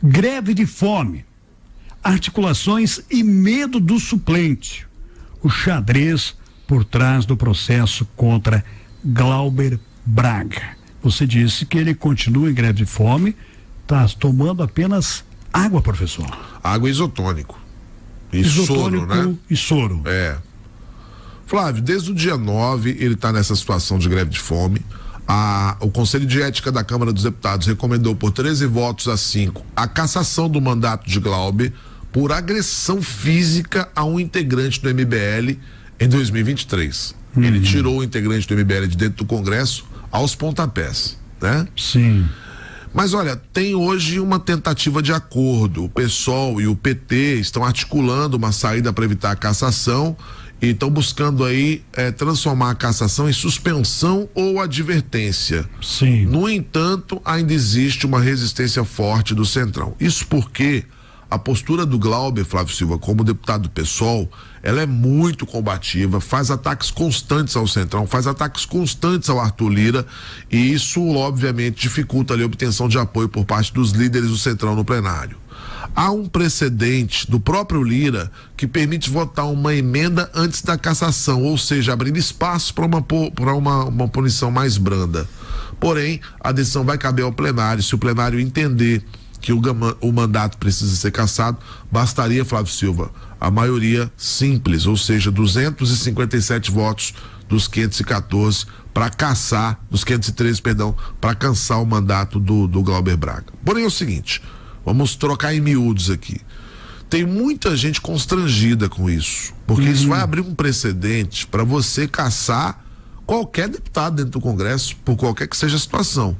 Greve de fome, articulações e medo do suplente. O xadrez por trás do processo contra Glauber Braga. Você disse que ele continua em greve de fome, está tomando apenas água, professor. Água e isotônico. Isotônico, soro, né? E soro. É. Flávio, desde o dia 9 ele está nessa situação de greve de fome. O Conselho de Ética da Câmara dos Deputados recomendou por 13 votos a 5 a cassação do mandato de Glauber por agressão física a um integrante do MBL em 2023. Ele tirou o integrante do MBL de dentro do Congresso aos pontapés, né? Sim. Mas olha, tem hoje uma tentativa de acordo. O PSOL e o PT estão articulando uma saída para evitar a cassação e estão buscando aí transformar a cassação em suspensão ou advertência. Sim. No entanto, ainda existe uma resistência forte do Centrão. Isso porque a postura do Glauber, Flávio Silva, como deputado do PSOL, ela é muito combativa, faz ataques constantes ao Centrão, faz ataques constantes ao Arthur Lira, e isso obviamente dificulta ali a obtenção de apoio por parte dos líderes do Centrão no plenário. Há um precedente do próprio Lira que permite votar uma emenda antes da cassação, ou seja, abrir espaço para uma punição mais branda. Porém, a decisão vai caber ao plenário. Se o plenário entender que o mandato precisa ser cassado, bastaria, Flávio Silva, a maioria simples, ou seja, 257 votos dos 514 para cassar, dos 513, perdão, para cansar o mandato do Glauber Braga. Porém é o seguinte, vamos trocar em miúdos aqui. Tem muita gente constrangida com isso, porque isso vai abrir um precedente para você cassar qualquer deputado dentro do Congresso, por qualquer que seja a situação.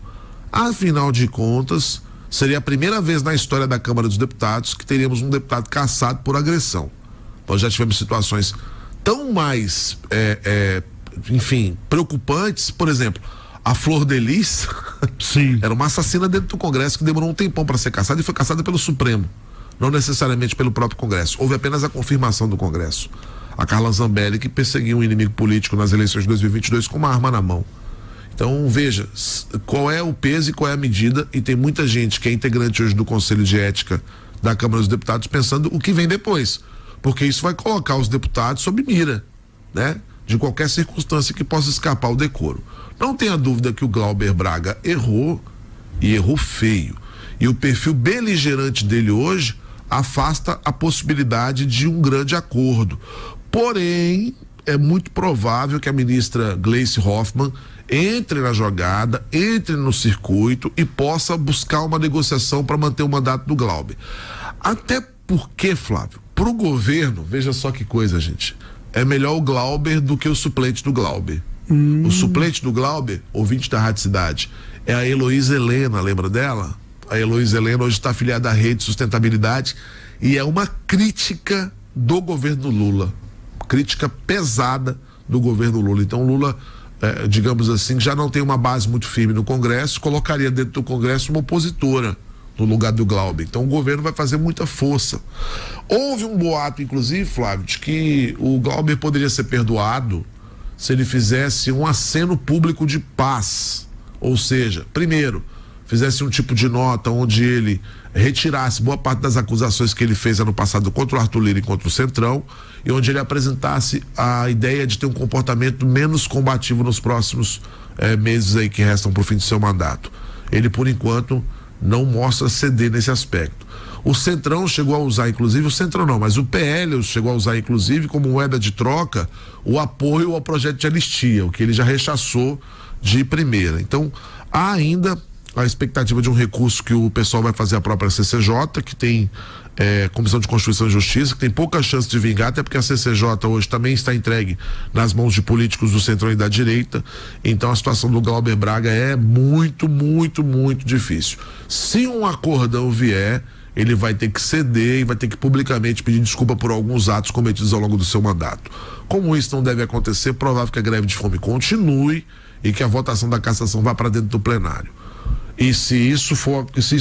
Afinal de contas, seria a primeira vez na história da Câmara dos Deputados que teríamos um deputado cassado por agressão. Nós já tivemos situações tão mais, enfim, preocupantes. Por exemplo, a Flor de Lis era uma assassina dentro do Congresso que demorou um tempão para ser cassada e foi cassada pelo Supremo, não necessariamente pelo próprio Congresso. Houve apenas a confirmação do Congresso. A Carla Zambelli, que perseguiu um inimigo político nas eleições de 2022 com uma arma na mão. Então, veja, qual é o peso e qual é a medida, e tem muita gente que é integrante hoje do Conselho de Ética da Câmara dos Deputados pensando o que vem depois, porque isso vai colocar os deputados sob mira, né? De qualquer circunstância que possa escapar ao decoro. Não tenha dúvida que o Glauber Braga errou, e errou feio, e o perfil beligerante dele hoje afasta a possibilidade de um grande acordo. Porém, é muito provável que a ministra Gleice Hoffmann entre na jogada, entre no circuito e possa buscar uma negociação para manter o mandato do Glauber. Até porque, Flávio, para o governo, veja só que coisa, gente, é melhor o Glauber do que o suplente do Glauber. O suplente do Glauber, ouvinte da Rádio Cidade, é a Heloísa Helena, lembra dela? A Heloísa Helena hoje está afiliada à Rede Sustentabilidade e é uma crítica do governo Lula, crítica pesada do governo Lula. Então Lula, digamos assim, já não tem uma base muito firme no Congresso, colocaria dentro do Congresso uma opositora no lugar do Glauber. Então o governo vai fazer muita força. Houve um boato, inclusive, Flávio, de que o Glauber poderia ser perdoado se ele fizesse um aceno público de paz, ou seja, primeiro, fizesse um tipo de nota onde ele retirasse boa parte das acusações que ele fez ano passado contra o Arthur Lira e contra o Centrão, e onde ele apresentasse a ideia de ter um comportamento menos combativo nos próximos meses aí que restam para o fim de seu mandato. Ele, por enquanto, não mostra ceder nesse aspecto. O Centrão chegou a usar, inclusive, o Centrão não, mas o PL chegou a usar, inclusive, como moeda de troca, o apoio ao projeto de anistia, o que ele já rechaçou de primeira. Então, há ainda a expectativa de um recurso que o pessoal vai fazer a própria CCJ, que tem Comissão de Constituição e Justiça, que tem pouca chance de vingar, até porque a CCJ hoje também está entregue nas mãos de políticos do Centrão e da direita. Então a situação do Glauber Braga é muito, muito, muito difícil. Se um acordão vier, ele vai ter que ceder e vai ter que publicamente pedir desculpa por alguns atos cometidos ao longo do seu mandato. Como isso não deve acontecer, é provável que a greve de fome continue e que a votação da cassação vá para dentro do plenário. E se isso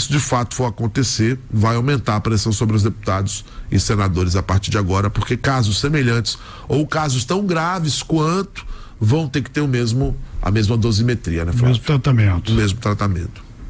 de fato for acontecer, vai aumentar a pressão sobre os deputados e senadores a partir de agora, porque casos semelhantes ou casos tão graves quanto vão ter que ter a mesma dosimetria, né, Flávio? O mesmo tratamento. O mesmo tratamento.